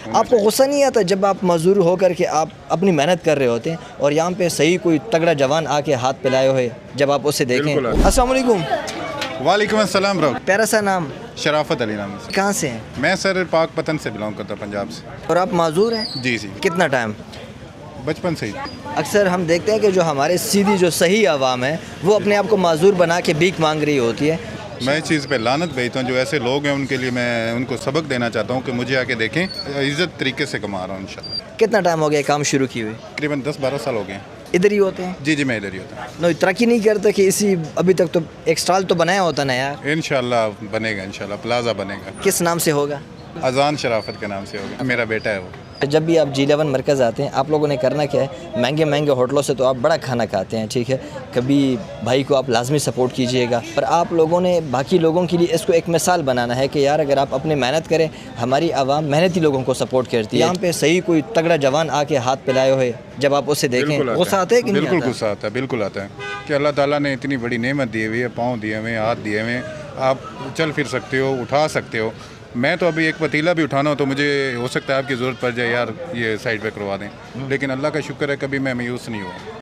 आपको गुस्सा नहीं आता जब आप मजदूर होकर के आप अपनी मेहनत कर रहे होते हैं और यहाँ पे सही कोई तगड़ा जवान आके हाथ पिलाए हुए जब आप उसे देखें? अस्सलाम वालेकुम। वालेकुम अस्सलाम ब्रो। प्यारा सा नाम? शराफत अली नाम से। कहाँ से हैं? मैं सर पाक पतन से बिलोंग करता हूँ, पंजाब से। और आप माजूर हैं? जी जी, कितना टाइम? बचपन से ही। अक्सर हम देखते हैं कि जो हमारे सीधी जो सही आवाम है वो अपने आप को माजूर बना के भीख मांग रही होती है। मैं इस चीज़ पे लानत भेजता हूँ, जो ऐसे लोग हैं उनके लिए मैं उनको सबक देना चाहता हूँ कि मुझे आके देखें, इज़्ज़त तरीके से कमा रहा हूँ इंशाल्लाह। कितना टाइम हो गया काम शुरू किए हुए? तकरीबन 10-12 साल हो गए। इधर ही होते हैं? जी जी, मैं इधर ही होता नो तरक्की नहीं करते कि इसी अभी तक तो एक स्टॉल तो बनाया होता ना यार? हूँ। इंशाल्लाह बनेगा, इंशाल्लाह प्लाजा बनेगा। किस नाम से होगा? अजान शराफत के नाम से होगा, मेरा बेटा है वो। जब भी आप G11 मरकज़ आते हैं आप लोगों ने करना क्या है, महंगे महंगे होटलों से तो आप बड़ा खाना खाते हैं, ठीक है, कभी भाई को आप लाजमी सपोर्ट कीजिएगा, पर आप लोगों ने बाकी लोगों के लिए इसको एक मिसाल बनाना है कि यार अगर आप अपने मेहनत करें, हमारी आवाम मेहनती लोगों को सपोर्ट करती है। यहाँ पे सही कोई तगड़ा जवान आके हाथ पिलाए हुए जब आप उसे देखें गुस्सा आता है कि नहीं? बिल्कुल गुस्सा आता है, बिल्कुल आता है कि अल्लाह ताला ने इतनी बड़ी नेमत दी हुई है, पाँव दिए हुए हैं, हाथ दिए हुए हैं, आप चल फिर सकते हो, उठा सकते हो। मैं तो अभी एक पतीला भी उठाना हो तो मुझे हो सकता है आपकी ज़रूरत पड़ जाए, यार ये साइड पे करवा दें, लेकिन अल्लाह का शुक्र है कभी मैं मायूस नहीं हुआ।